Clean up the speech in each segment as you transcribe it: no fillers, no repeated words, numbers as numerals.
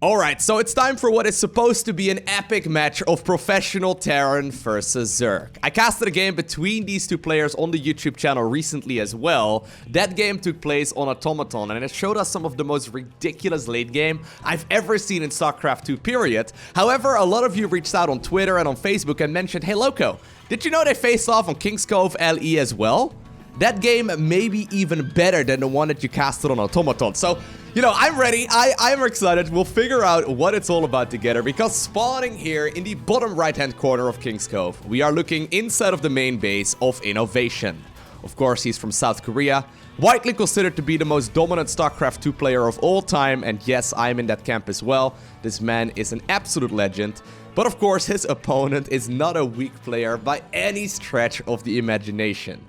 Alright, so it's time for what is supposed to be an epic match of Professional Terran versus Zerg. I casted a game between these two players on the YouTube channel recently as well. That game took place on Automaton, and it showed us some of the most ridiculous late game I've ever seen in StarCraft 2, period. However, a lot of you reached out on Twitter and on Facebook and mentioned, hey Loko, did you know they faced off on King's Cove LE as well? That game may be even better than the one that you casted on Automaton. So, you know, I'm ready. I'm excited. We'll figure out what it's all about together, because spawning here in the bottom right-hand corner of King's Cove, we are looking inside of the main base of INnoVation. Of course, he's from South Korea, widely considered to be the most dominant StarCraft 2 player of all time, and yes, I'm in that camp as well. This man is an absolute legend. But of course, his opponent is not a weak player by any stretch of the imagination.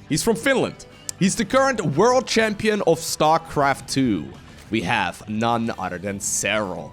He's from Finland. He's the current world champion of StarCraft 2. We have none other than Serral.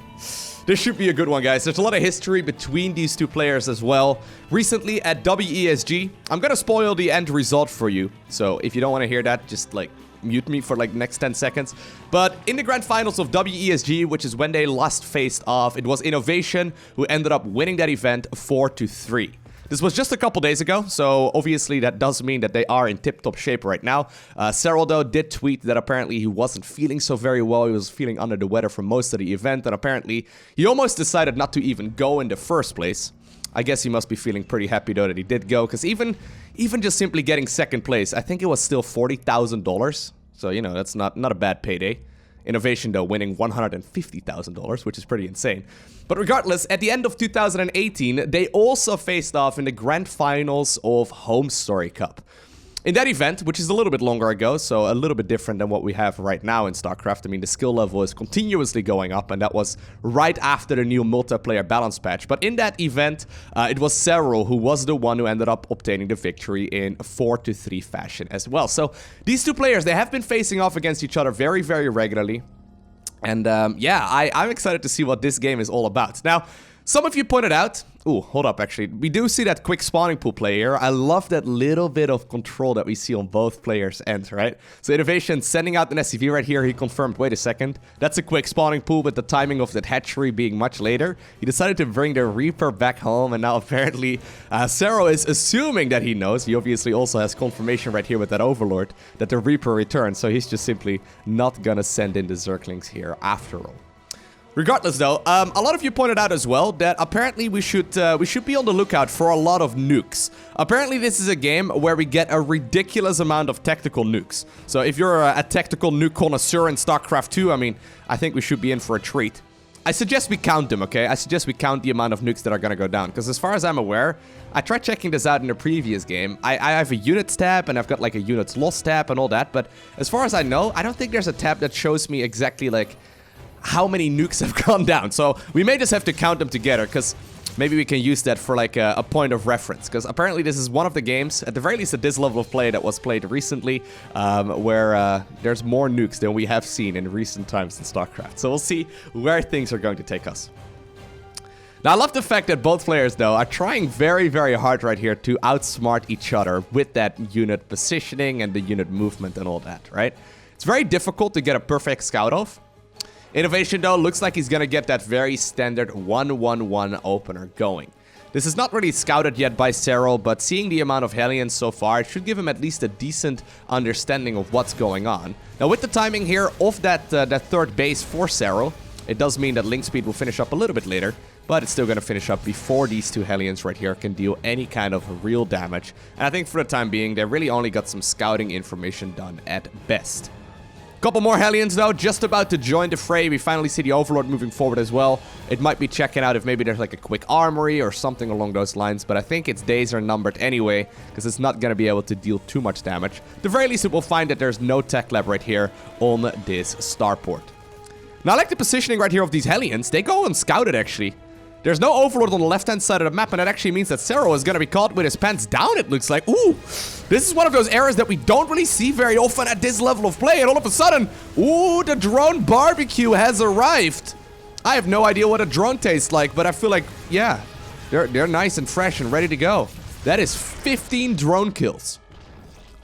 This should be a good one, guys. There's a lot of history between these two players as well. Recently at WESG, I'm gonna spoil the end result for you. So if you don't want to hear that, just like mute me for like the next 10 seconds. But in the grand finals of WESG, which is when they last faced off, it was INnoVation who ended up winning that event 4-3. This was just a couple days ago, so obviously that does mean that they are in tip-top shape right now. Serral, though, did tweet that apparently he wasn't feeling so very well. He was feeling under the weather for most of the event, and apparently he almost decided not to even go in the first place. I guess he must be feeling pretty happy, though, that he did go, because even just simply getting second place, I think it was still $40,000. So, you know, that's not a bad payday. INnoVation, though, winning $150,000, which is pretty insane. But regardless, at the end of 2018, they also faced off in the grand finals of Home Story Cup. In that event, which is a little bit longer ago, so a little bit different than what we have right now in StarCraft. I mean, the skill level is continuously going up, and that was right after the new multiplayer balance patch. But in that event, it was Serral who was the one who ended up obtaining the victory in 4-3 fashion as well. So these two players, they have been facing off against each other very, very regularly. And yeah, I'm excited to see what this game is all about. Now, some of you pointed out... Ooh, hold up, actually. We do see that quick spawning pool play here. I love that little bit of control that we see on both players' ends, right? So INnoVation sending out an SCV right here. He confirmed, wait a second. That's a quick spawning pool, but the timing of that hatchery being much later. He decided to bring the Reaper back home, and now apparently Serral is assuming that he knows. He obviously also has confirmation right here with that Overlord that the Reaper returned, so he's just simply not gonna send in the Zerglings here after all. Regardless, though, a lot of you pointed out as well that apparently we should be on the lookout for a lot of nukes. Apparently, this is a game where we get a ridiculous amount of tactical nukes. So if you're a tactical nuke connoisseur in StarCraft 2, I mean, I think we should be in for a treat. I suggest we count them, okay? I suggest we count the amount of nukes that are gonna go down. Because as far as I'm aware, I tried checking this out in the previous game. I have a units tab, and I've got like a units lost tab and all that. But as far as I know, I don't think there's a tab that shows me exactly like how many nukes have gone down. So we may just have to count them together, because maybe we can use that for like a point of reference. Because apparently this is one of the games, at the very least at this level of play, that was played recently, where there's more nukes than we have seen in recent times in StarCraft. So we'll see where things are going to take us. Now, I love the fact that both players, though, are trying very, very hard right here to outsmart each other with that unit positioning and the unit movement and all that, right? It's very difficult to get a perfect scout off. INnoVation, though, looks like he's gonna get that very standard 1-1-1 opener going. This is not really scouted yet by Serral, but seeing the amount of Hellions so far, it should give him at least a decent understanding of what's going on. Now, with the timing here of that third base for Serral, it does mean that link speed will finish up a little bit later, but it's still gonna finish up before these two Hellions right here can deal any kind of real damage. And I think for the time being, they really only got some scouting information done at best. Couple more Hellions, though, just about to join the fray. We finally see the Overlord moving forward as well. It might be checking out if maybe there's like a quick armory or something along those lines, but I think its days are numbered anyway, because it's not going to be able to deal too much damage. At the very least, it will find that there's no tech lab right here on this starport. Now, I like the positioning right here of these Hellions. They go unscouted, actually. There's no Overlord on the left-hand side of the map, and that actually means that Serral is going to be caught with his pants down, it looks like. Ooh, this is one of those errors that we don't really see very often at this level of play, and all of a sudden, ooh, the drone barbecue has arrived. I have no idea what a drone tastes like, but I feel like, yeah, they're nice and fresh and ready to go. That is 15 drone kills.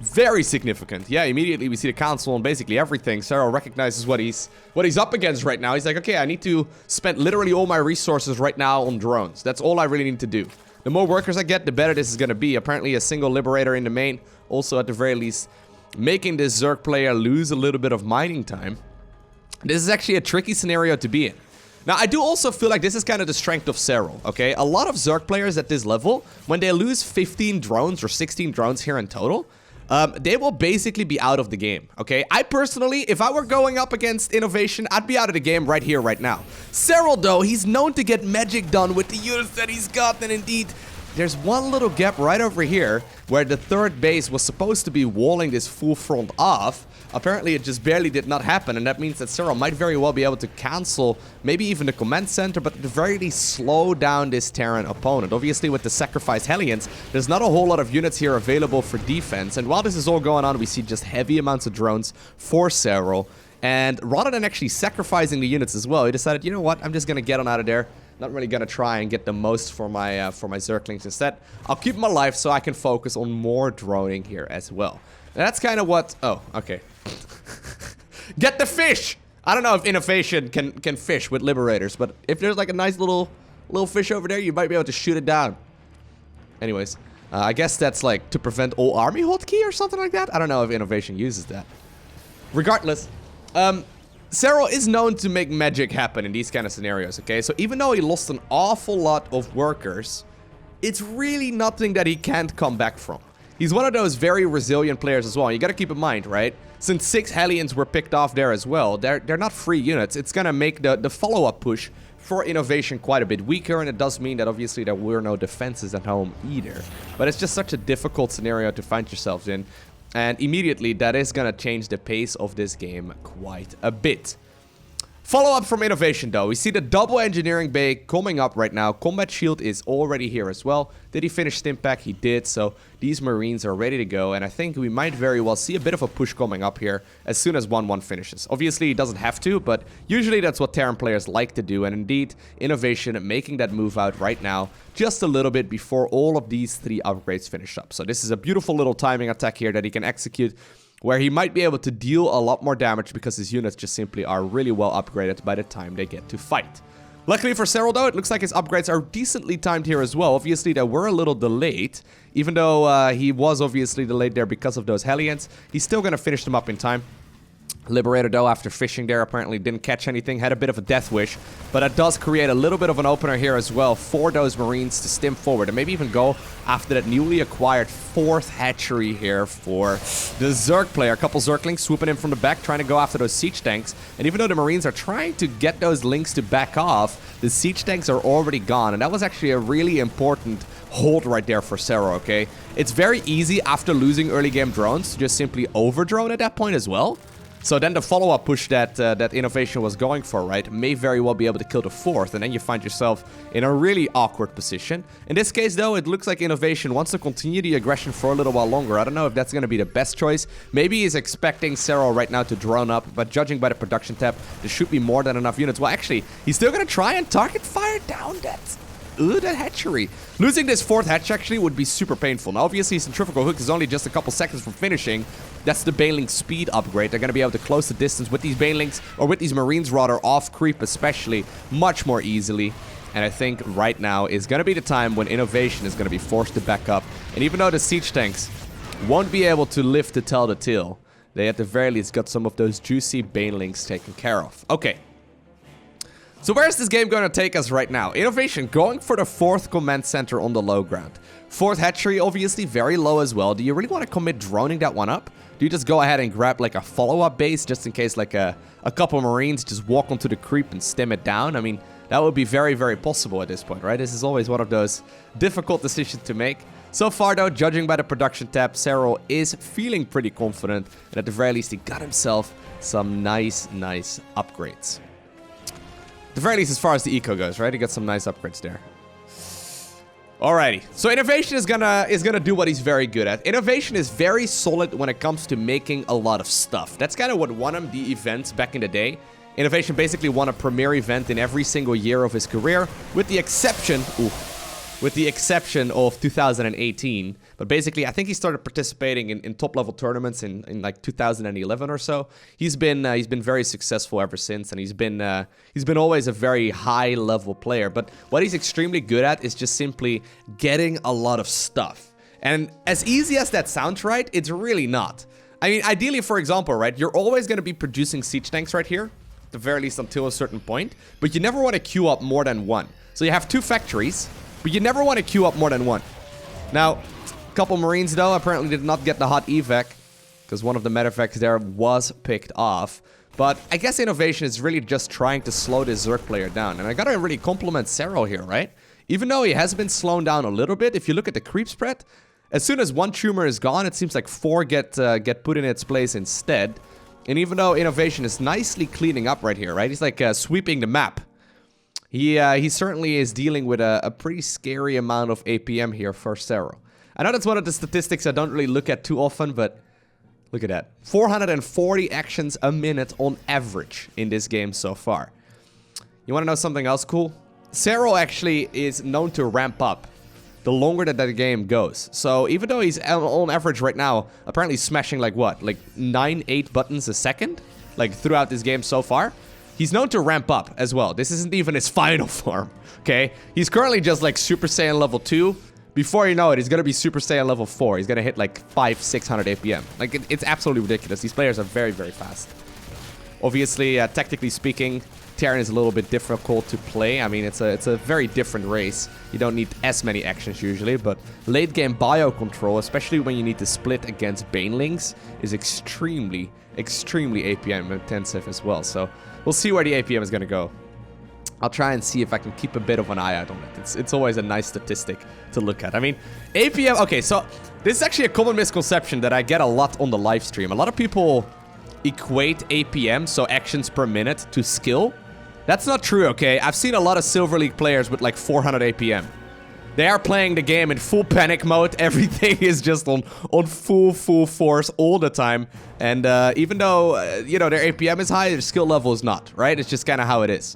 Very significant. Yeah, immediately we see the council and basically everything. Serral recognizes what he's up against right now. He's like, okay, I need to spend literally all my resources right now on drones. That's all I really need to do. The more workers I get, the better this is going to be. Apparently a single liberator in the main. Also, at the very least, making this Zerg player lose a little bit of mining time. This is actually a tricky scenario to be in. Now, I do also feel like this is kind of the strength of Serral, okay? A lot of Zerg players at this level, when they lose 15 drones or 16 drones here in total, they will basically be out of the game, okay? I personally, if I were going up against INnoVation, I'd be out of the game right here, right now. Serral, though, he's known to get magic done with the units that he's got, and indeed, there's one little gap right over here where the third base was supposed to be walling this full front off. Apparently, it just barely did not happen, and that means that Serral might very well be able to cancel maybe even the command center, but at the very least slow down this Terran opponent. Obviously, with the sacrificed Hellions, there's not a whole lot of units here available for defense, and while this is all going on, we see just heavy amounts of drones for Serral. And rather than actually sacrificing the units as well, he decided, you know what, I'm just gonna get on out of there. Not really gonna try and get the most for my Zerglings. Instead, I'll keep them alive so I can focus on more droning here as well. And that's kind of what... Oh, okay. Get the fish! I don't know if INnoVation can fish with liberators, but if there's like a nice little fish over there, you might be able to shoot it down. Anyways, I guess that's like to prevent all army hotkey or something like that. I don't know if INnoVation uses that. Regardless, Serral is known to make magic happen in these kind of scenarios, okay? So even though he lost an awful lot of workers, it's really nothing that he can't come back from. He's one of those very resilient players as well. You gotta keep in mind, right? Since 6 Hellions were picked off there as well, they're not free units. It's gonna make the follow-up push for INnoVation quite a bit weaker, and it does mean that obviously there were no defenses at home either. But it's just such a difficult scenario to find yourselves in. And immediately, that is gonna change the pace of this game quite a bit. Follow-up from INnoVation, though. We see the double engineering bay coming up right now. Combat shield is already here as well. Did he finish Stimpak? He did, so these Marines are ready to go. And I think we might very well see a bit of a push coming up here as soon as 1-1 finishes. Obviously, he doesn't have to, but usually that's what Terran players like to do. And indeed, INnoVation making that move out right now just a little bit before all of these 3 upgrades finish up. So this is a beautiful little timing attack here that he can execute, where he might be able to deal a lot more damage because his units just simply are really well upgraded by the time they get to fight. Luckily for Serral, though, it looks like his upgrades are decently timed here as well. Obviously, they were a little delayed. Even though he was obviously delayed there because of those Hellions, he's still going to finish them up in time. Liberator, though, after fishing there, apparently didn't catch anything, had a bit of a death wish, but that does create a little bit of an opener here as well for those Marines to stim forward and maybe even go after that newly acquired 4th hatchery here for the Zerg player. A couple Zerglings swooping in from the back, trying to go after those siege tanks, and even though the Marines are trying to get those links to back off, the siege tanks are already gone, and that was actually a really important hold right there for Serral, okay? It's very easy after losing early game drones to just simply over-drone at that point as well. So then the follow-up push that INnoVation was going for, right, may very well be able to kill the 4th, and then you find yourself in a really awkward position. In this case, though, it looks like INnoVation wants to continue the aggression for a little while longer. I don't know if that's going to be the best choice. Maybe he's expecting Serral right now to drone up, but judging by the production tab, there should be more than enough units. Well, actually, he's still going to try and target fire down that hatchery. Losing this 4th hatch actually would be super painful. Now, obviously, Centrifugal Hook is only just a couple seconds from finishing. That's the Baneling speed upgrade. They're going to be able to close the distance with these Banelings, or with these Marines rather, off creep especially, much more easily. And I think right now is going to be the time when INnoVation is going to be forced to back up. And even though the siege tanks won't be able to live to tell the tale, they at the very least got some of those juicy Banelings taken care of. Okay. So where is this game going to take us right now? INnoVation going for the 4th command center on the low ground. 4th hatchery, obviously, very low as well. Do you really want to commit droning that one up? Do you just go ahead and grab like a follow-up base just in case like a couple Marines just walk onto the creep and stem it down? I mean, that would be very, very possible at this point, right? This is always one of those difficult decisions to make. So far, though, judging by the production tab, Serral is feeling pretty confident. And at the very least, he got himself some nice upgrades. At the very least, as far as the eco goes, right? He got some nice upgrades there. Alrighty, so INnoVation is gonna do what he's very good at. INnoVation is very solid when it comes to making a lot of stuff. That's kind of what won him the events back in the day. INnoVation basically won a premier event in every single year of his career, with the exception of 2018. But basically, I think he started participating in top-level tournaments in like 2011 or so. He's been very successful ever since, and he's been always a very high-level player. But what he's extremely good at is just simply getting a lot of stuff. And as easy as that sounds, right, it's really not. I mean, ideally, for example, right, you're always going to be producing siege tanks right here, at the very least until a certain point, but you never want to queue up more than one. So you have 2 factories, but you never want to queue up more than one. Now, a couple Marines, though, apparently did not get the hot evac, because one of the medevac's there was picked off. But I guess INnoVation is really just trying to slow this Zerg player down. And I gotta really compliment Serral here, right? Even though he has been slowed down a little bit, if you look at the creep spread, as soon as 1 tumor is gone, it seems like 4 get put in its place instead. And even though INnoVation is nicely cleaning up right here, right? He's like sweeping the map. He certainly is dealing with a pretty scary amount of APM here for Serral. I know that's one of the statistics I don't really look at too often, but look at that. 440 actions a minute on average in this game so far. You want to know something else cool? Serral actually is known to ramp up the longer that the game goes. So even though he's on average right now, apparently smashing like what? Like 9-8 buttons a second? Like throughout this game so far? He's known to ramp up as well. This isn't even his final form, okay? He's currently just like Super Saiyan level 2. Before you know it, he's gonna be Super Saiyan level 4. He's gonna hit like 500-600 APM. Like, it's absolutely ridiculous. These players are very, very fast. Obviously, tactically speaking, Terran is a little bit difficult to play. I mean, it's a very different race. You don't need as many actions usually, but late game bio control, especially when you need to split against Banelings, is extremely, extremely APM intensive as well. So we'll see where the APM is gonna go. I'll try and see if I can keep a bit of an eye out on it. It's always a nice statistic to look at. I mean, APM... Okay, so this is actually a common misconception that I get a lot on the live stream. A lot of people equate APM, so actions per minute, to skill. That's not true, okay? I've seen a lot of Silver League players with like 400 APM. They are playing the game in full panic mode. Everything is just on full force all the time. And even though, you know, their APM is high, their skill level is not, right? It's just kind of how it is.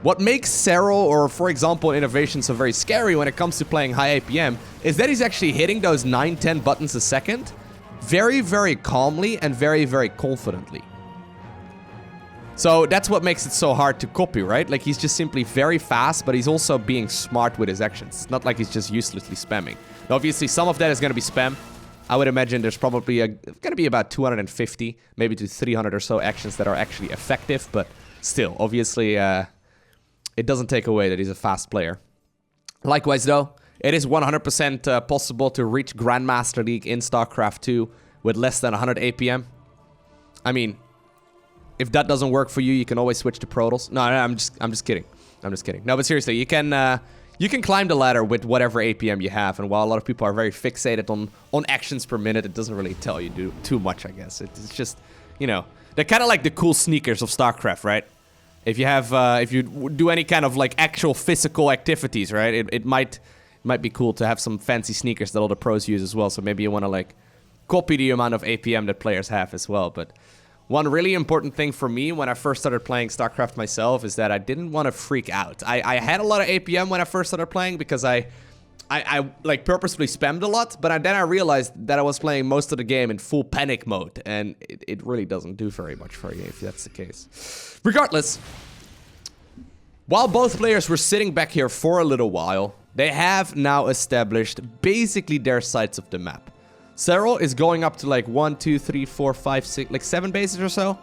What makes Serral, or for example INnoVation, so very scary when it comes to playing high APM is that he's actually hitting those 9-10 buttons a second very, very calmly and very, very confidently. So that's what makes it so hard to copy, right? Like, he's just simply very fast, but he's also being smart with his actions. It's not like he's just uselessly spamming. Now, obviously, some of that is going to be spam. I would imagine there's probably going to be about 250, maybe to 300 or so actions that are actually effective, but still, obviously... it doesn't take away that he's a fast player. Likewise, though, it is 100% possible to reach Grandmaster League in StarCraft 2 with less than 100 APM. I mean, if that doesn't work for you, you can always switch to Protoss. No, I'm just kidding. I'm just kidding. No, but seriously, you can climb the ladder with whatever APM you have. And while a lot of people are very fixated on actions per minute, it doesn't really tell you too much, I guess. It's just, you know, they're kind of like the cool sneakers of StarCraft, right? If you have, if you do any kind of like actual physical activities, right? It might be cool to have some fancy sneakers that all the pros use as well. So maybe you want to like copy the amount of APM that players have as well. But one really important thing for me when I first started playing StarCraft myself is that I didn't want to freak out. I had a lot of APM when I first started playing because I like purposefully spammed a lot, but then I realized that I was playing most of the game in full panic mode, and it really doesn't do very much for you if that's the case. Regardless, while both players were sitting back here for a little while, they have now established basically their sides of the map. Serral is going up to like 1, 2, 3, 4, 5, 6, like 7 bases or so.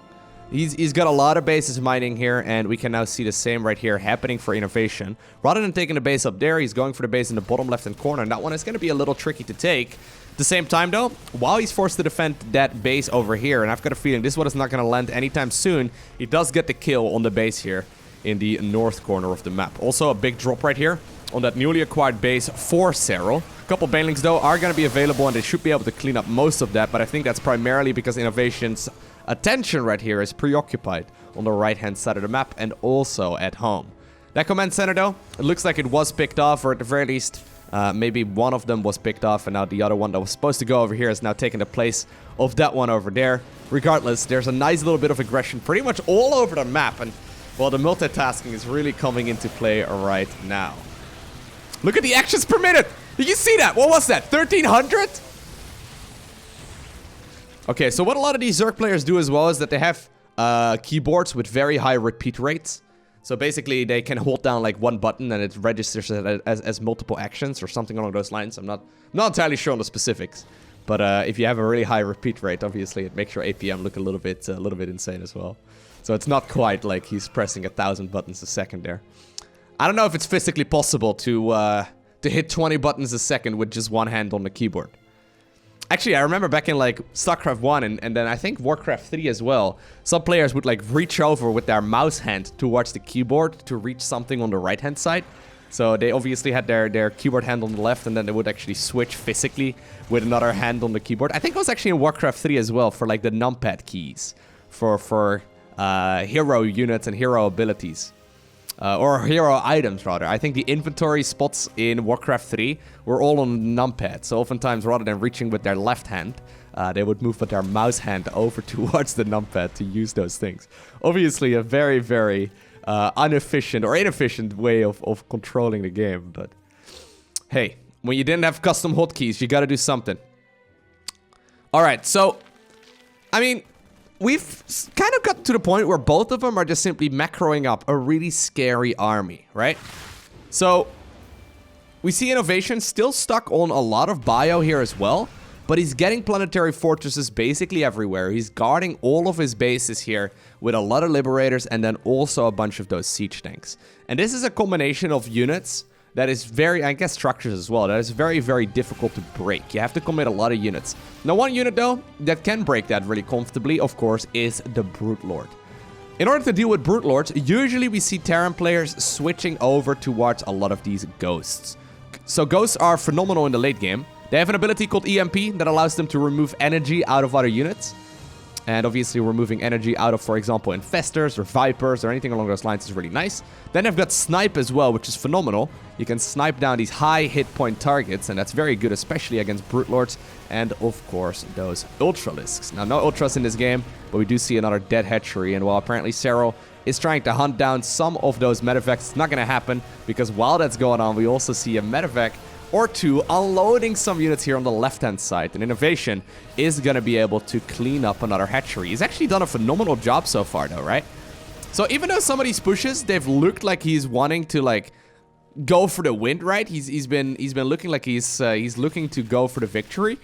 He's got a lot of bases mining here, and we can now see the same right here happening for INnoVation. Rather than taking the base up there, he's going for the base in the bottom left-hand corner, and that one is going to be a little tricky to take. At the same time, though, while he's forced to defend that base over here, and I've got a feeling this one is not going to land anytime soon, he does get the kill on the base here in the north corner of the map. Also, a big drop right here on that newly acquired base for Serral. A couple Banelings, though, are going to be available, and they should be able to clean up most of that, but I think that's primarily because INnoVation's attention right here is preoccupied on the right-hand side of the map and also at home. That command center, though, it looks like it was picked off, or at the very least, maybe one of them was picked off, and now the other one that was supposed to go over here is now taking the place of that one over there. Regardless, there's a nice little bit of aggression pretty much all over the map, and, well, the multitasking is really coming into play right now. Look at the actions per minute! Did you see that? What was that? 1300? Okay, so what a lot of these Zerg players do as well is that they have keyboards with very high repeat rates. So basically, they can hold down like one button and it registers it as multiple actions or something along those lines. I'm not entirely sure on the specifics. But if you have a really high repeat rate, obviously it makes your APM look a little bit insane as well. So it's not quite like he's pressing 1,000 buttons a second there. I don't know if it's physically possible to hit 20 buttons a second with just one hand on the keyboard. Actually, I remember back in like StarCraft 1 and then I think Warcraft 3 as well, some players would like reach over with their mouse hand towards the keyboard to reach something on the right hand side. So they obviously had their keyboard hand on the left and then they would actually switch physically with another hand on the keyboard. I think it was actually in Warcraft 3 as well for like the numpad keys for hero units and hero abilities. Or hero items, rather. I think the inventory spots in Warcraft 3 were all on numpad. So oftentimes, rather than reaching with their left hand, they would move with their mouse hand over towards the numpad to use those things. Obviously, a very, very inefficient way of controlling the game. But hey, when you didn't have custom hotkeys, you gotta do something. Alright, so, I mean, we've kind of got to the point where both of them are just simply macroing up a really scary army, right? So, we see INnoVation still stuck on a lot of bio here as well, but he's getting planetary fortresses basically everywhere. He's guarding all of his bases here with a lot of liberators and then also a bunch of those siege tanks. And this is a combination of units that is very, I guess structures as well, that is very, very difficult to break. You have to commit a lot of units. Now, one unit, though, that can break that really comfortably, of course, is the Brute Lord. In order to deal with Brute Lords, usually we see Terran players switching over towards a lot of these Ghosts. So Ghosts are phenomenal in the late game. They have an ability called EMP that allows them to remove energy out of other units. And obviously removing energy out of, for example, Infestors or Vipers or anything along those lines is really nice. Then they've got Snipe as well, which is phenomenal. You can snipe down these high hit point targets, and that's very good, especially against Brute Lords. And, of course, those Ultralisks. Now, no Ultras in this game, but we do see another dead hatchery. And while apparently Serral is trying to hunt down some of those medevacs, it's not going to happen, because while that's going on, we also see a medevac or two unloading some units here on the left-hand side. And INnoVation is going to be able to clean up another hatchery. He's actually done a phenomenal job so far, though, right? So even though some of these pushes, they've looked like he's wanting to, like, go for the win, right? He's been looking like he's looking to go for the victory.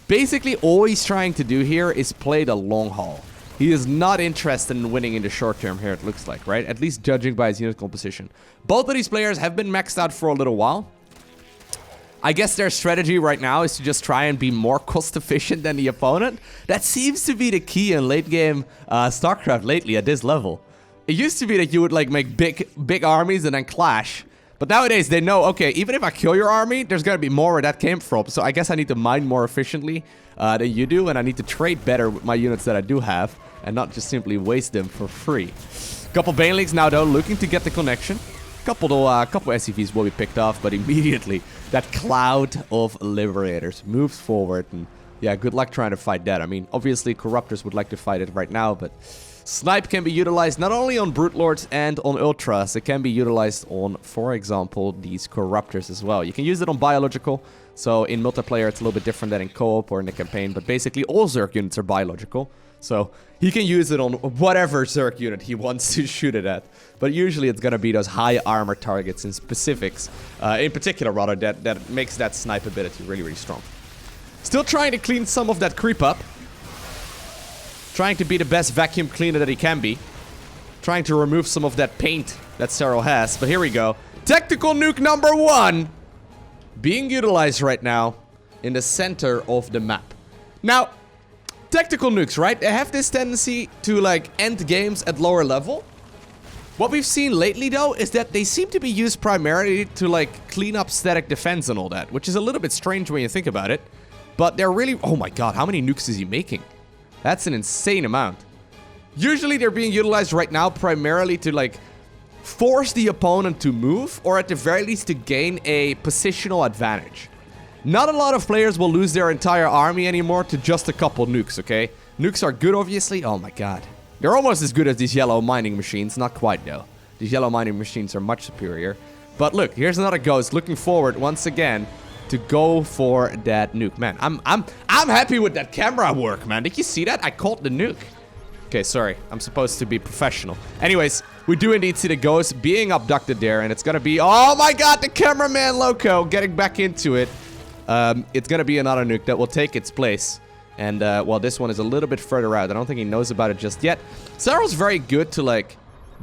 Basically, all he's trying to do here is play the long haul. He is not interested in winning in the short term here, it looks like, right? At least judging by his unit composition. Both of these players have been maxed out for a little while. I guess their strategy right now is to just try and be more cost efficient than the opponent. That seems to be the key in late game StarCraft lately at this level. It used to be that you would like make big armies and then clash. But nowadays they know, okay, even if I kill your army, there's gonna be more where that came from. So I guess I need to mine more efficiently than you do, and I need to trade better with my units that I do have, and not just simply waste them for free. Couple Banelings now though, looking to get the connection. Couple SCVs will be picked off, but immediately that cloud of Liberators moves forward, and yeah, good luck trying to fight that. I mean, obviously Corruptors would like to fight it right now, but Snipe can be utilized not only on Brute Lords and on Ultras, it can be utilized on, for example, these Corruptors as well. You can use it on Biological, so in multiplayer it's a little bit different than in co-op or in the campaign, but basically all Zerg units are Biological. So he can use it on whatever Zerg unit he wants to shoot it at. But usually it's going to be those high armor targets in specifics. In particular, rather, that makes that snipe ability really, really strong. Still trying to clean some of that creep up. Trying to be the best vacuum cleaner that he can be. Trying to remove some of that paint that Serral has. But here we go. Tactical Nuke number 1. Being utilized right now in the center of the map. Now, Tactical nukes, right? They have this tendency to, like, end games at lower level. What we've seen lately, though, is that they seem to be used primarily to, like, clean up static defense and all that, which is a little bit strange when you think about it. But they're really... Oh my god, how many nukes is he making? That's an insane amount. Usually they're being utilized right now primarily to, like, force the opponent to move, or at the very least to gain a positional advantage. Not a lot of players will lose their entire army anymore to just a couple nukes, okay? Nukes are good, obviously. Oh my god. They're almost as good as these yellow mining machines. Not quite, though. These yellow mining machines are much superior. But look, here's another Ghost looking forward once again to go for that nuke. Man, I'm happy with that camera work, man. Did you see that? I caught the nuke. Okay, sorry. I'm supposed to be professional. Anyways, we do indeed see the ghost being abducted there, and it's gonna be... Oh my god, the cameraman Lowko getting back into it. It's gonna be another nuke that will take its place. And, well, this one is a little bit further out. I don't think he knows about it just yet. Serral's very good to, like,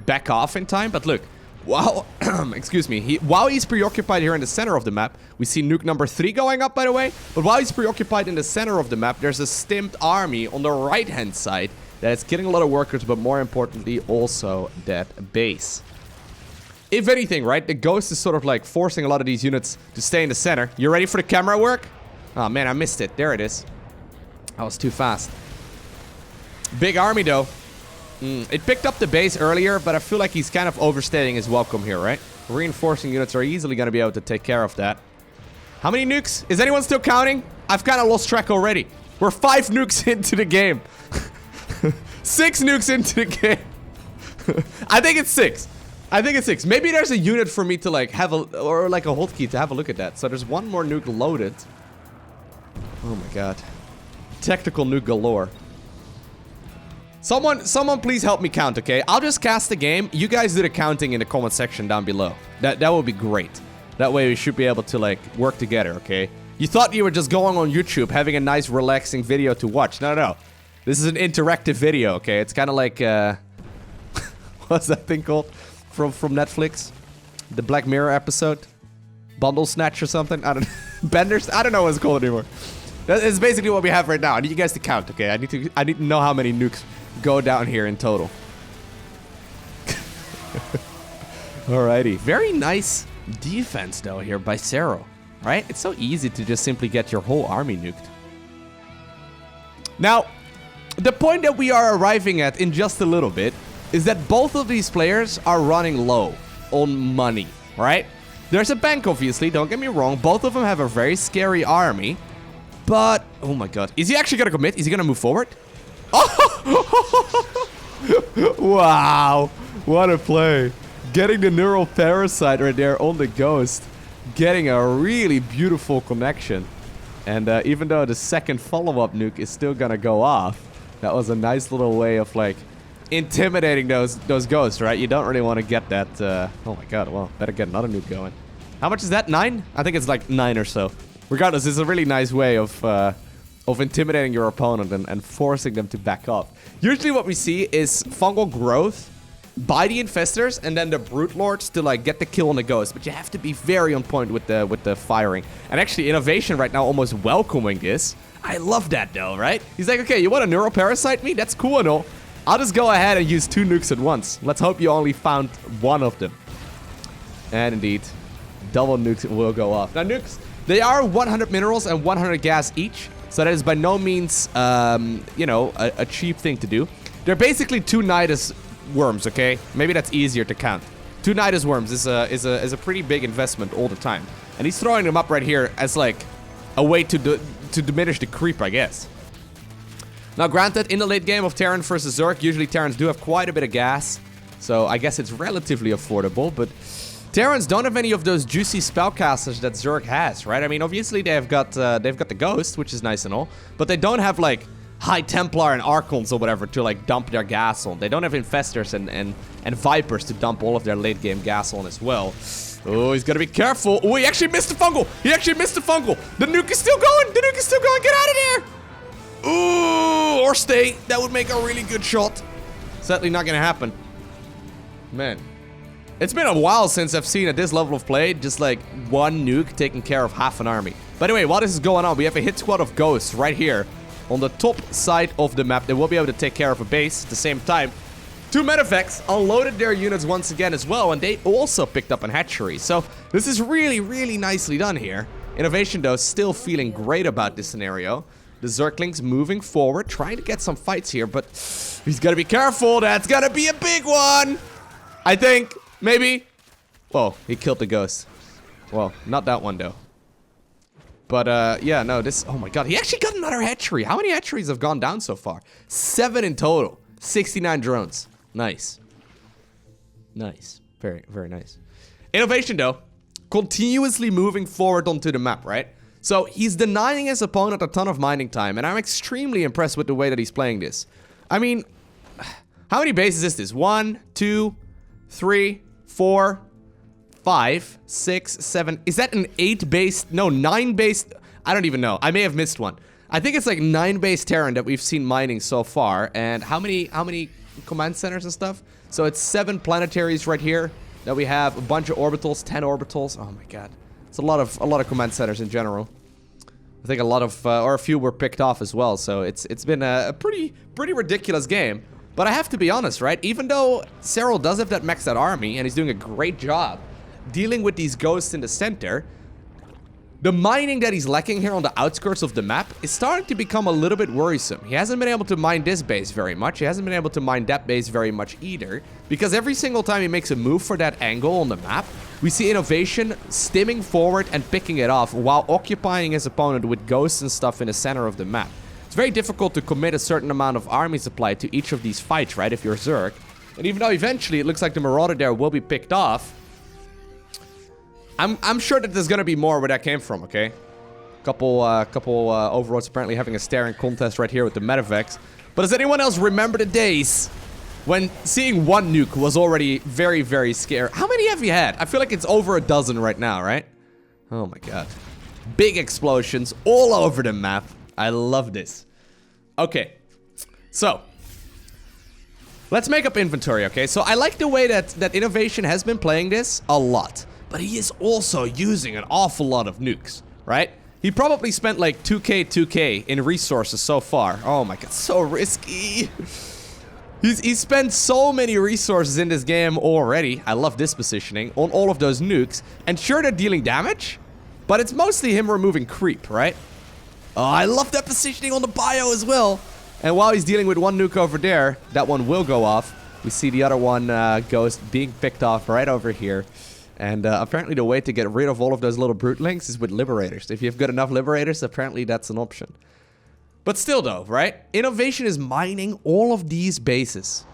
back off in time, but look. Wow, excuse me. While he's preoccupied here in the center of the map, we see nuke number 3 going up, by the way. But while he's preoccupied in the center of the map, there's a stimped army on the right-hand side that is killing a lot of workers, but more importantly, also that base. If anything, right, the ghost is sort of like forcing a lot of these units to stay in the center. You ready for the camera work? Oh, man, I missed it. There it is. I was too fast. Big army, though. It picked up the base earlier, but I feel like he's kind of overstating his welcome here, right? Reinforcing units are easily going to be able to take care of that. How many nukes? Is anyone still counting? I've kind of lost track already. We're 5 nukes into the game. 6 nukes into the game. I think it's 6. I think it's 6. Maybe there's a unit for me to like have a... Or like a hotkey to have a look at that. So there's one more nuke loaded. Oh my god. Tactical nuke galore. Someone please help me count, okay? I'll just cast the game. You guys do the counting in the comment section down below. That would be great. That way we should be able to, like, work together, okay? You thought you were just going on YouTube, having a nice, relaxing video to watch. No, no. This is an interactive video, okay? It's kind of like, what's that thing called? From Netflix? The Black Mirror episode? Bundle Snatch or something? I don't know. Benders? I don't know what it's called anymore. That is basically what we have right now. I need you guys to count, okay? I need to know how many nukes go down here in total. Alrighty. Very nice defense, though, here by Serral. Right? It's so easy to just simply get your whole army nuked. Now, the point that we are arriving at in just a little bit is that both of these players are running low on money, right? There's a bank, obviously. Don't get me wrong. Both of them have a very scary army. But, oh my god. Is he actually going to commit? Is he going to move forward? Oh! Wow. What a play. Getting the neural parasite right there on the ghost. Getting a really beautiful connection. And even though the second follow-up nuke is still going to go off, that was a nice little way of, like, intimidating those ghosts, right? You don't really want to get that. Oh my god, well, better get another nuke going. How much is that? 9? I think it's like 9 or so. Regardless, it's a really nice way of intimidating your opponent and forcing them to back up. Usually what we see is fungal growth by the infestors and then the brute lords to like get the kill on the ghost. But you have to be very on point with the firing. And actually, INnoVation right now almost welcoming this. I love that though, right? He's like, okay, you want to neural parasite me? That's cool and all. I'll just go ahead and use 2 nukes at once. Let's hope you only found one of them. And indeed, double nukes will go off. Now nukes, they are 100 minerals and 100 gas each. So that is by no means, you know, a cheap thing to do. They're basically 2 Nydus Worms, okay? Maybe that's easier to count. 2 Nydus Worms is a pretty big investment all the time. And he's throwing them up right here as like a way to diminish the creep, I guess. Now, granted, in the late game of Terran versus Zerg, usually Terrans do have quite a bit of gas. So I guess it's relatively affordable, but Terrans don't have any of those juicy spellcasters that Zerg has, right? I mean, obviously they've got the Ghost, which is nice and all, but they don't have like High Templar and Archons or whatever to like dump their gas on. They don't have Infestors and Vipers to dump all of their late game gas on as well. Oh, he's gotta be careful. Oh, he actually missed the fungal. He actually missed the fungal. The nuke is still going. The nuke is still going. Get out of there. Ooh, or stay. That would make a really good shot. Sadly not gonna happen. Man. It's been a while since I've seen at this level of play just like one nuke taking care of half an army. By the way, while this is going on, we have a hit squad of ghosts right here on the top side of the map. They will be able to take care of a base at the same time. 2 Medivacs unloaded their units once again as well, and they also picked up an hatchery. So this is really, really nicely done here. INnoVation, though, still feeling great about this scenario. The Zerglings moving forward, trying to get some fights here, but he's got to be careful. That's got to be a big one, I think. Maybe. Whoa, he killed the ghost. Well, not that one, though. But, yeah, no, this... Oh, my God. He actually got another hatchery. How many hatcheries have gone down so far? 7 in total. 69 drones. Nice. Nice. Very, very nice. INnoVation, though, continuously moving forward onto the map, right? So he's denying his opponent a ton of mining time, and I'm extremely impressed with the way that he's playing this. I mean, how many bases is this? 1, 2, 3, 4, 5, 6, 7. Is that an 8 base? No, 9 base. I don't even know. I may have missed one. I think it's like 9 base Terran that we've seen mining so far. And how many command centers and stuff? So it's 7 planetaries right here that we have, a bunch of orbitals, 10 orbitals. Oh my god. It's a lot of command centers in general. I think a lot of or a few were picked off as well. So it's been a pretty ridiculous game. But I have to be honest, right? Even though Serral does have that maxed out army and he's doing a great job dealing with these ghosts in the center, the mining that he's lacking here on the outskirts of the map is starting to become a little bit worrisome. He hasn't been able to mine this base very much. He hasn't been able to mine that base very much either. Because every single time he makes a move for that angle on the map, we see INnoVation stimming forward and picking it off while occupying his opponent with ghosts and stuff in the center of the map. It's very difficult to commit a certain amount of army supply to each of these fights, right, if you're Zerg. And even though eventually it looks like the Marauder there will be picked off, I'm sure that there's gonna be more where that came from, okay? Couple overlords apparently having a staring contest right here with the Medivacs. But does anyone else remember the days when seeing one nuke was already very, very scary? How many have you had? I feel like it's over a dozen right now, right? Oh my god. Big explosions all over the map. I love this. Okay. So, let's make up inventory, okay? So I like the way that INnoVation has been playing this a lot. But he is also using an awful lot of nukes, right? He probably spent like 2k in resources so far. Oh my god, so risky. He's spent so many resources in this game already. I love this positioning on all of those nukes. And sure, they're dealing damage, but it's mostly him removing creep, right? Oh, I love that positioning on the bio as well. And while he's dealing with one nuke over there, that one will go off. We see the other one ghost being picked off right over here. And apparently the way to get rid of all of those little brute-lings is with liberators. If you've got enough liberators, apparently that's an option. But still though, right? INnoVation is mining all of these bases.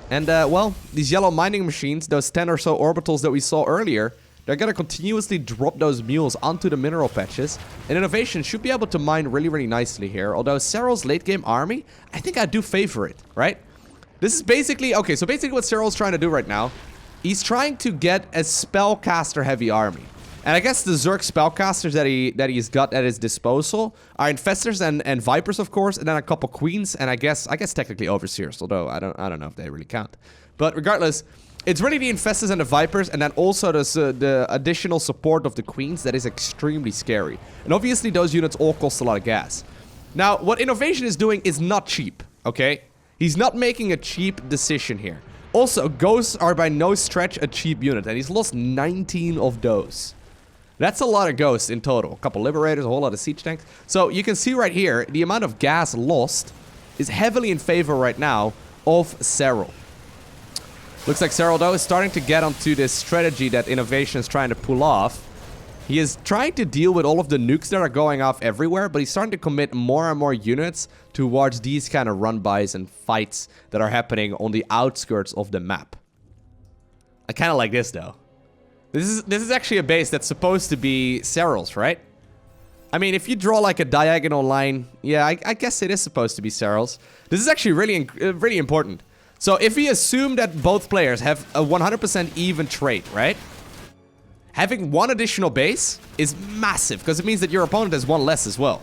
And well, these yellow mining machines, those 10 or so orbitals that we saw earlier, they're gonna continuously drop those mules onto the mineral patches. And INnoVation should be able to mine really, really nicely here. Although Serral's late game army, I think I do favor it, right? This is basically, okay, so basically what Serral's trying to do right now, he's trying to get a Spellcaster heavy army. And I guess the Zerg Spellcasters that he's got at his disposal are Infestors and Vipers, of course, and then a couple Queens, and I guess technically Overseers, although I don't know if they really count. But regardless, it's really the Infestors and the Vipers, and then also the additional support of the Queens that is extremely scary. And obviously those units all cost a lot of gas. Now, what INnoVation is doing is not cheap, okay? He's not making a cheap decision here. Also, ghosts are by no stretch a cheap unit, and he's lost 19 of those. That's a lot of ghosts in total. A couple liberators, a whole lot of siege tanks. So you can see right here, the amount of gas lost is heavily in favor right now of Serral. Looks like Serral, though, is starting to get onto this strategy that INnoVation is trying to pull off. He is trying to deal with all of the nukes that are going off everywhere, but he's starting to commit more and more units towards these kind of run-bys and fights that are happening on the outskirts of the map. I kind of like this, though. This is actually a base that's supposed to be Serral's, right? I mean, if you draw like a diagonal line, yeah, I guess it is supposed to be Serral's. This is actually really important. So if we assume that both players have a 100% even trade, right? Having one additional base is massive, because it means that your opponent has one less as well.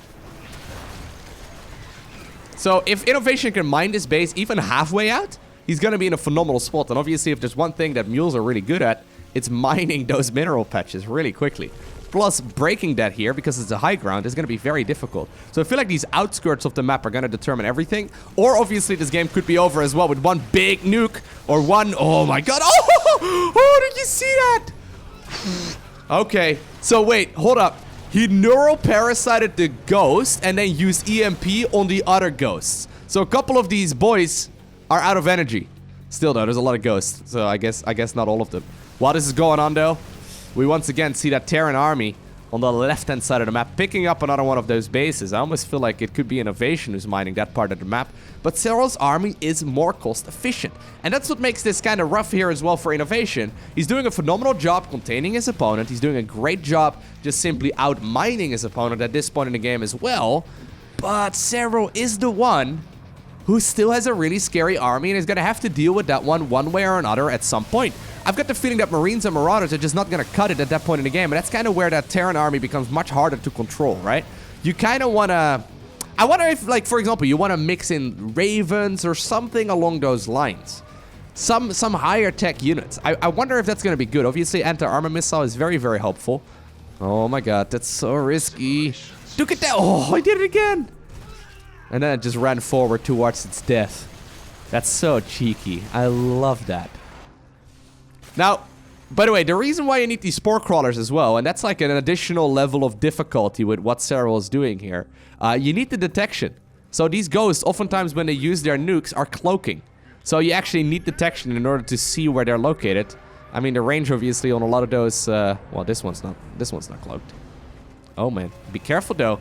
So if INnoVation can mine this base even halfway out, he's going to be in a phenomenal spot. And obviously, if there's one thing that mules are really good at, it's mining those mineral patches really quickly. Plus, breaking that here, because it's a high ground, is going to be very difficult. So I feel like these outskirts of the map are going to determine everything. Or obviously, this game could be over as well with one big nuke or one... Oh my god! Oh, did you see that? Okay, so wait, hold up. He neural parasited the ghost and then used EMP on the other ghosts. So a couple of these boys are out of energy. Still though, there's a lot of ghosts, so I guess not all of them. While this is going on though, we once again see that Terran army on the left-hand side of the map, picking up another one of those bases. I almost feel like it could be INnoVation who's mining that part of the map. But Serral's army is more cost-efficient. And that's what makes this kind of rough here as well for INnoVation. He's doing a phenomenal job containing his opponent. He's doing a great job just simply out-mining his opponent at this point in the game as well. But Serral is the one who still has a really scary army and is going to have to deal with that one way or another at some point. I've got the feeling that Marines and Marauders are just not going to cut it at that point in the game, and that's kind of where that Terran army becomes much harder to control, right? You kind of want to... I wonder if, like, for example, you want to mix in Ravens or something along those lines. Some higher tech units. I wonder if that's going to be good. Obviously, anti-armor missile is very, very helpful. Oh my god, that's so risky. Look at that! Oh, I did it again! And then it just ran forward towards its death. That's so cheeky. I love that. Now, by the way, the reason why you need these spore crawlers as well, and that's like an additional level of difficulty with what Serral is doing here, you need the detection. So these ghosts, oftentimes when they use their nukes, are cloaking. So you actually need detection in order to see where they're located. I mean, the range obviously on a lot of those, well, this one's not cloaked. Oh man, be careful though.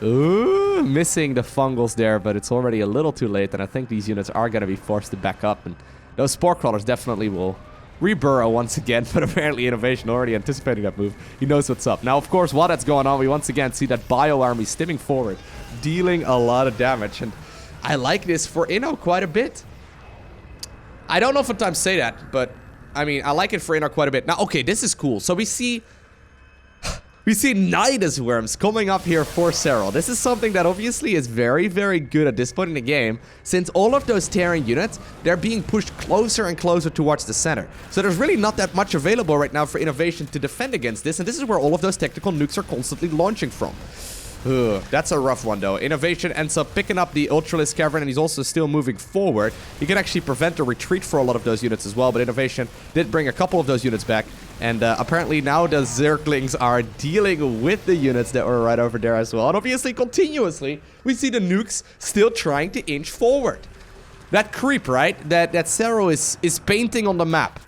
Ooh, missing the fungals there, but it's already a little too late, and I think these units are gonna be forced to back up, and those spore crawlers definitely will reburrow once again, but apparently INnoVation already anticipating that move. He knows what's up. Now, of course, while that's going on, we once again see that bio army stimming forward, dealing a lot of damage, and I like this for Inno quite a bit. I don't oftentimes say that, but I mean, I like it for Inno quite a bit. Now, okay, this is cool. So we see Nydus Worms coming up here for Serral. This is something that obviously is very, very good at this point in the game, since all of those Terran units, they're being pushed closer and closer towards the center. So there's really not that much available right now for INnoVation to defend against this, and this is where all of those tactical nukes are constantly launching from. Ugh, that's a rough one though. INnoVation ends up picking up the Ultralisk Cavern, and he's also still moving forward. He can actually prevent a retreat for a lot of those units as well, but INnoVation did bring a couple of those units back. And apparently now the Zerglings are dealing with the units that were right over there as well. And obviously, continuously, we see the nukes still trying to inch forward. That creep, right? That Serral is painting on the map.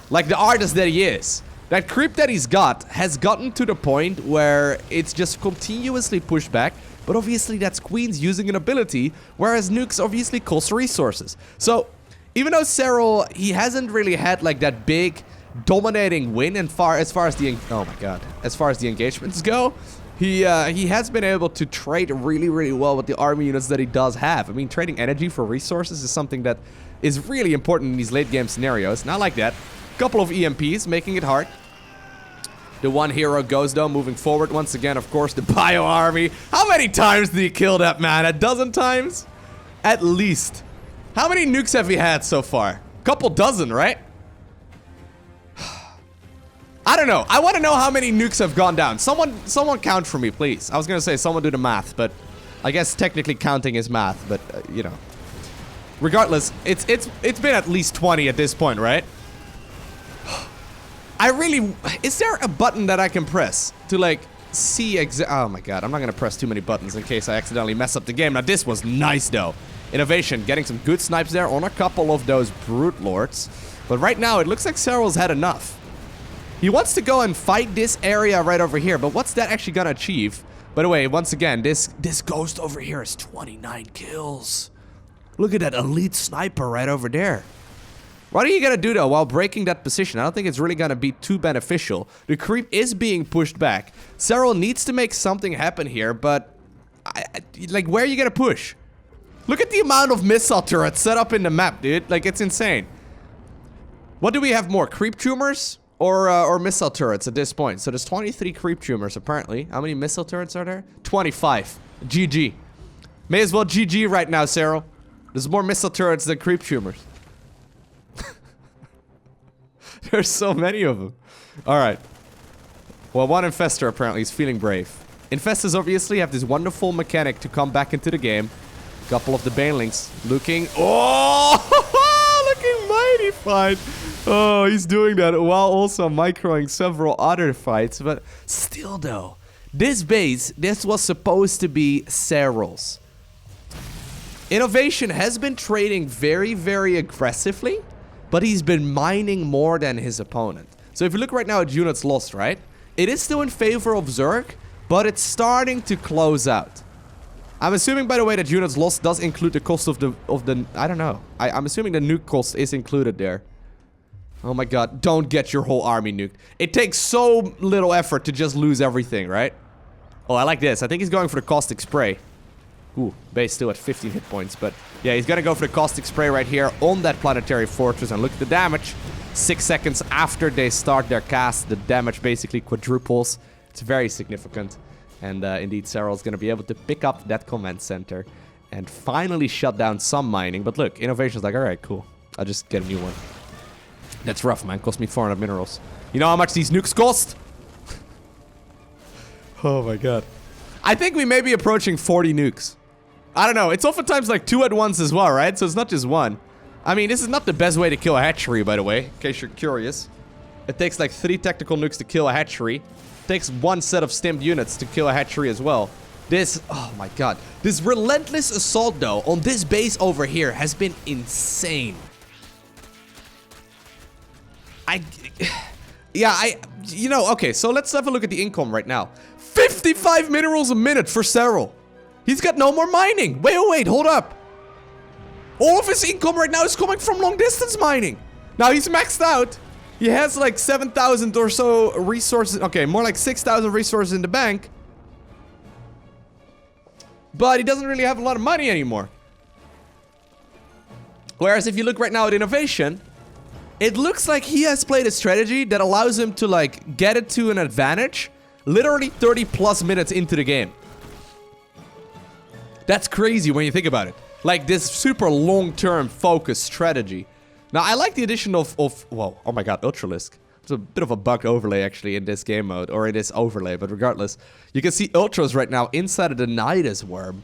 Like the artist that he is. That creep that he's got has gotten to the point where it's just continuously pushed back. But obviously that's Queens using an ability, whereas nukes obviously cost resources. So, even though Serral, he hasn't really had like that big dominating win as far as the engagements go, he has been able to trade really, really well with the army units that he does have. I mean, trading energy for resources is something that is really important in these late game scenarios. Not like that. Couple of EMPs making it hard. The one hero goes though, moving forward once again. Of course, the bio army. How many times did he kill that man? A dozen times, at least. How many nukes have we had so far? Couple dozen, right? I don't know. I want to know how many nukes have gone down. Someone count for me, please. I was gonna say someone do the math, but I guess technically counting is math. But you know, regardless, it's been at least 20 at this point, right? Is there a button that I can press to like see oh my god, I'm not gonna press too many buttons in case I accidentally mess up the game. Now this was nice though. INnoVation getting some good snipes there on a couple of those Brute Lords. But right now it looks like Serral's had enough. He wants to go and fight this area right over here, but what's that actually gonna achieve? By the way, once again, this ghost over here is 29 kills. Look at that elite sniper right over there. What are you gonna do though while breaking that position? I don't think it's really gonna be too beneficial. The creep is being pushed back. Serral needs to make something happen here, but like, where are you gonna push? Look at the amount of missile turrets set up in the map, dude. Like, it's insane. What do we have more? Creep tumors or missile turrets at this point? So there's 23 creep tumors apparently. How many missile turrets are there? 25. GG. May as well GG right now, Serral. There's more missile turrets than creep tumors. There's so many of them. Alright. Well, one Infestor apparently is feeling brave. Infestors obviously have this wonderful mechanic to come back into the game. Couple of the Banelings looking... Oh! Looking mighty fine. Oh, he's doing that while also microing several other fights. But still though, this base, this was supposed to be Serral's. INnoVation has been trading very, very aggressively, but he's been mining more than his opponent. So if you look right now at units lost, right? It is still in favor of Zerg, but it's starting to close out. I'm assuming, by the way, that units lost does include the cost of the I don't know. I'm assuming the nuke cost is included there. Oh my god, don't get your whole army nuked. It takes so little effort to just lose everything, right? Oh, I like this. I think he's going for the caustic spray. Ooh, base still at 15 hit points, but yeah, he's gonna go for the caustic spray right here on that planetary fortress, and look at the damage. 6 seconds after they start their cast, the damage basically quadruples. It's very significant. And indeed, Serral's gonna be able to pick up that command center and finally shut down some mining. But look, INnoVation's like, alright, cool. I'll just get a new one. That's rough, man. Cost me 400 minerals. You know how much these nukes cost? Oh my god. I think we may be approaching 40 nukes. I don't know. It's oftentimes like 2 at once as well, right? So it's not just 1. I mean, this is not the best way to kill a hatchery, by the way, in case you're curious. It takes like 3 tactical nukes to kill a hatchery. Takes 1 set of stimmed units to kill a hatchery as well. This, oh my god. This relentless assault, though, on this base over here has been insane. You know, okay, so let's have a look at the income right now. 55 minerals a minute for Serral. He's got no more mining. Wait, hold up. All of his income right now is coming from long distance mining. Now he's maxed out. He has like 7,000 or so resources. Okay, more like 6,000 resources in the bank. But he doesn't really have a lot of money anymore. Whereas if you look right now at INnoVation, it looks like he has played a strategy that allows him to like get it to an advantage literally 30 plus minutes into the game. That's crazy when you think about it. Like this super long-term focused strategy. Now, I like the addition of whoa, oh my god, Ultralisk. It's a bit of a bug overlay, actually, in this game mode, or in this overlay, but regardless. You can see Ultras right now inside of the Nydus Worm.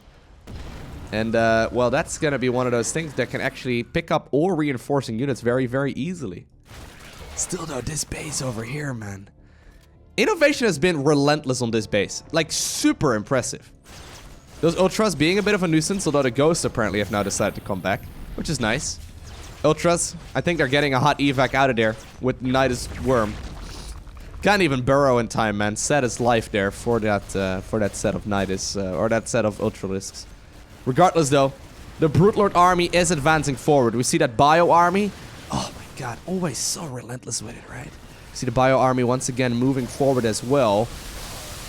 And, well, that's gonna be one of those things that can actually pick up or reinforcing units very, very easily. Still, though, this base over here, man. INnoVation has been relentless on this base. Like, super impressive. Those Ultras being a bit of a nuisance, although the Ghosts apparently have now decided to come back, which is nice. Ultras, I think they're getting a hot evac out of there with Nydus Worm. Can't even burrow in time, man. Set his life there for that set of Nydus, or that set of Ultralisks. Regardless, though, the Broodlord army is advancing forward. We see that Bio army. Oh my god, always so relentless with it, right? See the Bio army once again moving forward as well.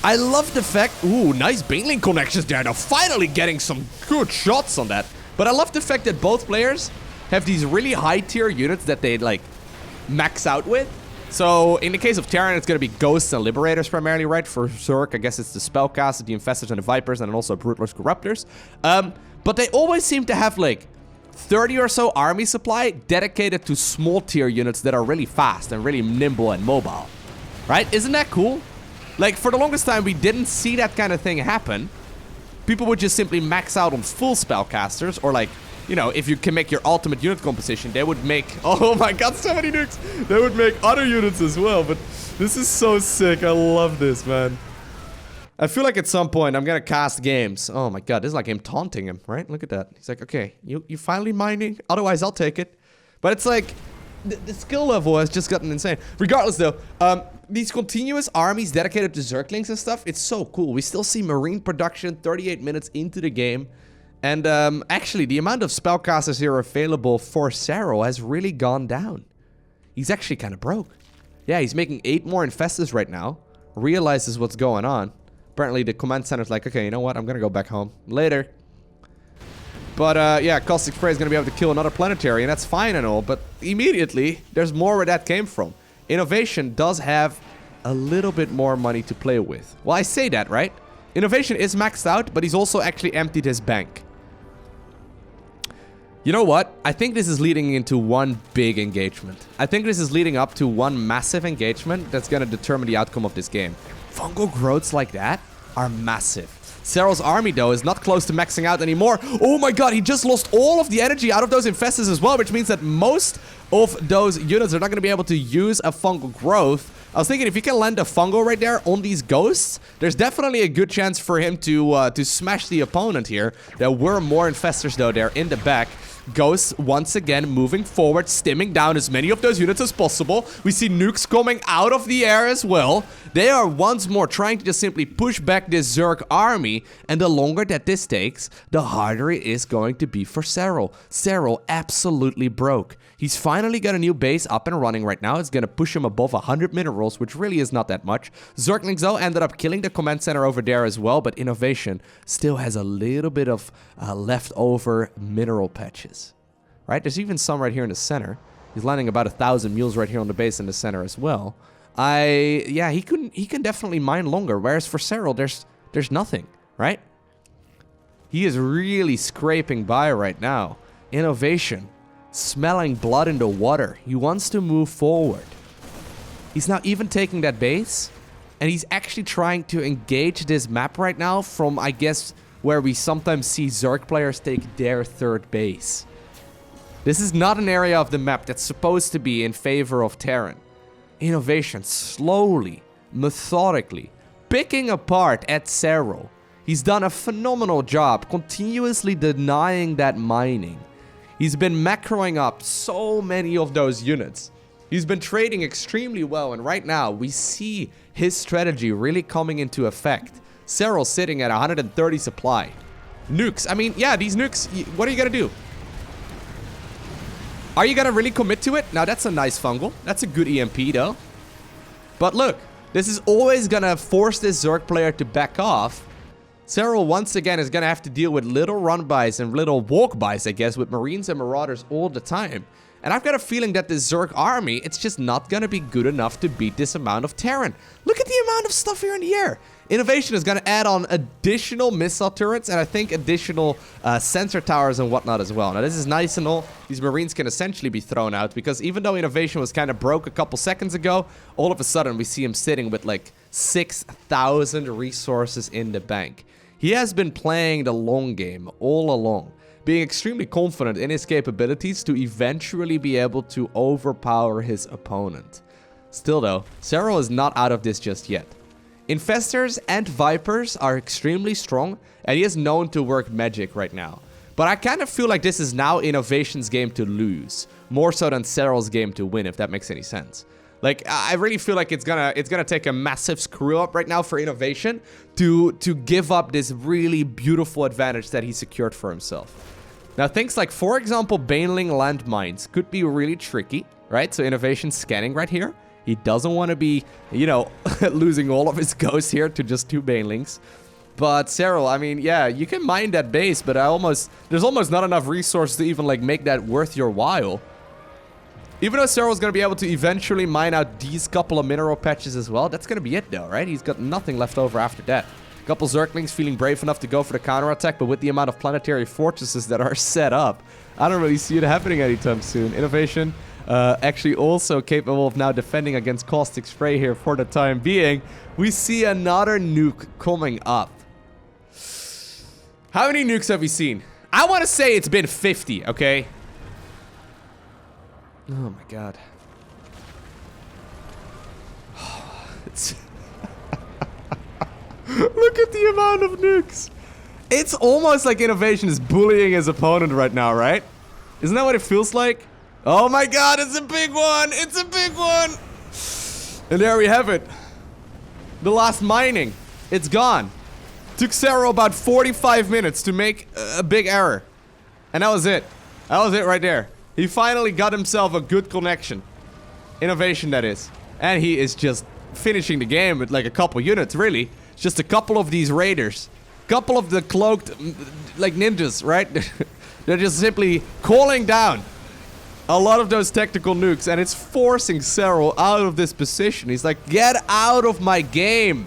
I love the fact... Ooh, nice Baneling connections there. Now finally getting some good shots on that. But I love the fact that both players have these really high tier units that they like max out with. So in the case of Terran, it's going to be Ghosts and Liberators primarily, right? For Zerg, I guess it's the Spellcaster, the Infestors and the Vipers, and then also Broodlords, Corruptors. But they always seem to have like 30 or so army supply dedicated to small tier units that are really fast and really nimble and mobile. Right? Isn't that cool? Like for the longest time, we didn't see that kind of thing happen. People would just simply max out on full Spellcasters, or like, you know, if you can make your ultimate unit composition, they would make... Oh my god, so many nukes! They would make other units as well, but this is so sick. I love this, man. I feel like at some point I'm gonna cast games. Oh my god, this is like him taunting him, right? Look at that. He's like, okay, you finally mining? Otherwise, I'll take it. But it's like... The skill level has just gotten insane. Regardless, though, these continuous armies dedicated to Zerglings and stuff, it's so cool. We still see Marine production 38 minutes into the game. And actually, the amount of Spellcasters here available for Serral has really gone down. He's actually kind of broke. Yeah, he's making 8 more Infestors right now. Realizes what's going on. Apparently, the command center's like, okay, you know what? I'm gonna go back home. Later. But, yeah, Caustic Spray is gonna be able to kill another planetary, and that's fine and all, but immediately, there's more where that came from. INnoVation does have a little bit more money to play with. Well, I say that, right? INnoVation is maxed out, but he's also actually emptied his bank. You know what? I think this is leading into one big engagement. I think this is leading up to one massive engagement that's gonna determine the outcome of this game. Fungal growths like that are massive. Serral's army, though, is not close to maxing out anymore. Oh my god, he just lost all of the energy out of those Infestors as well, which means that most of those units are not going to be able to use a fungal growth. I was thinking if you can land a fungal right there on these Ghosts, there's definitely a good chance for him to smash the opponent here. There were more Infestors, though, there in the back. Ghosts once again moving forward, stimming down as many of those units as possible. We see nukes coming out of the air as well. They are once more trying to just simply push back this Zerg army, and the longer that this takes, the harder it is going to be for Serral. Serral absolutely broke. He's finally got a new base up and running right now. It's gonna push him above 100 minerals, which really is not that much. Zerglings though ended up killing the command center over there as well, but INnoVation still has a little bit of leftover mineral patches. Right? There's even some right here in the center. He's landing about 1,000 mules right here on the base in the center as well. Yeah, he can definitely mine longer, whereas for Serral, there's nothing, right? He is really scraping by right now. INnoVation, smelling blood in the water. He wants to move forward. He's now even taking that base, and he's actually trying to engage this map right now from, I guess, where we sometimes see Zerg players take their third base. This is not an area of the map that's supposed to be in favor of Terran. INnoVation slowly, methodically, picking apart at Serral. He's done a phenomenal job continuously denying that mining. He's been macroing up so many of those units. He's been trading extremely well, and right now we see his strategy really coming into effect. Serral sitting at 130 supply. Nukes, I mean, yeah, these nukes, what are you gonna do? Are you gonna really commit to it? Now that's a nice fungal. That's a good EMP though. But look, this is always gonna force this Zerg player to back off. Serral once again is gonna have to deal with little run-bys and little walk-bys, I guess, with Marines and Marauders all the time. And I've got a feeling that this Zerg army, it's just not gonna be good enough to beat this amount of Terran. Look at the amount of stuff here in the air. INnoVation is gonna add on additional missile turrets and I think additional sensor towers and whatnot as well. Now this is nice and all. These Marines can essentially be thrown out because even though INnoVation was kind of broke a couple seconds ago, all of a sudden we see him sitting with like 6,000 resources in the bank. He has been playing the long game all along, being extremely confident in his capabilities to eventually be able to overpower his opponent. Still though, Serral is not out of this just yet. Infestors and Vipers are extremely strong, and he is known to work magic right now. But I kind of feel like this is now INnoVation's game to lose, more so than Serral's game to win, if that makes any sense. Like, I really feel like it's gonna take a massive screw up right now for INnoVation to give up this really beautiful advantage that he secured for himself. Now, things like, for example, baneling landmines could be really tricky, right? So INnoVation's scanning right here. He doesn't want to be, you know, losing all of his ghosts here to just 2 banelings. But Serral, I mean, yeah, you can mine that base, but there's almost not enough resources to even, like, make that worth your while. Even though Serral's going to be able to eventually mine out these couple of mineral patches as well, that's going to be it though, right? He's got nothing left over after that. A couple Zerglings feeling brave enough to go for the counterattack, but with the amount of planetary fortresses that are set up, I don't really see it happening anytime soon. INnoVation, actually also capable of now defending against caustic spray here for the time being. We see another nuke coming up. How many nukes have we seen? I want to say it's been 50, okay? Oh my god. Look at the amount of nukes. It's almost like INnoVation is bullying his opponent right now, right? Isn't that what it feels like? Oh my god, it's a big one! It's a big one! And there we have it. The last mining. It's gone. Took Serral about 45 minutes to make a big error. And that was it. That was it right there. He finally got himself a good connection. INnoVation, that is. And he is just finishing the game with like a couple units, really. Just a couple of these raiders. Couple of the cloaked, like, ninjas, right? They're just simply calling down a lot of those tactical nukes, and it's forcing Serral out of this position. He's like, get out of my game.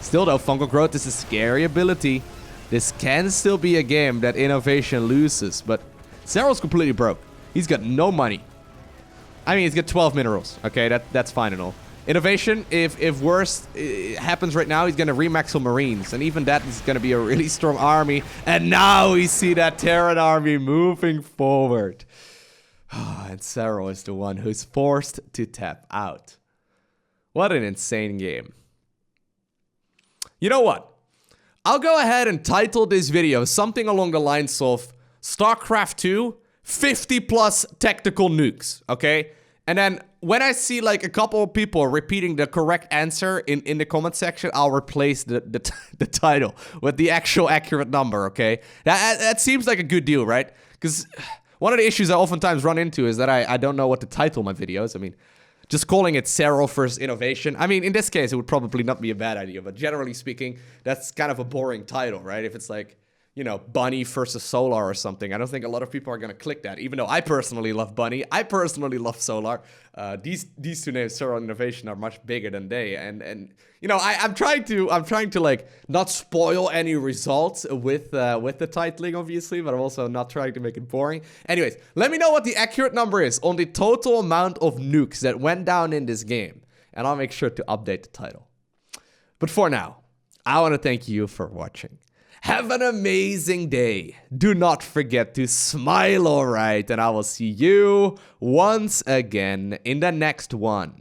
Still though, fungal growth is a scary ability. This can still be a game that INnoVation loses, but Serral's completely broke. He's got no money. I mean, he's got 12 minerals. Okay, that's fine and all. INnoVation, if worst happens right now, he's gonna remax on Marines, and even that is gonna be a really strong army. And now we see that Terran army moving forward. And Serral is the one who's forced to tap out. What an insane game. You know what? I'll go ahead and title this video something along the lines of StarCraft 2 50 plus tactical nukes, okay? And then when I see like a couple of people repeating the correct answer in the comment section, I'll replace the title with the actual accurate number, okay? That seems like a good deal, right? Because one of the issues I oftentimes run into is that I don't know what to title my videos. I mean, just calling it Serral vs. INnoVation. I mean, in this case, it would probably not be a bad idea, but generally speaking, that's kind of a boring title, right? If it's like, you know, Bunny versus Solar or something, I don't think a lot of people are gonna click that, even though I personally love Bunny. I personally love Solar. These two names, Serral and INnoVation, are much bigger than they, and you know, I'm trying to like not spoil any results with the titling, obviously, but I'm also not trying to make it boring. Anyways, let me know what the accurate number is on the total amount of nukes that went down in this game, and I'll make sure to update the title. But for now, I want to thank you for watching. Have an amazing day. Do not forget to smile, alright? And I will see you once again in the next one.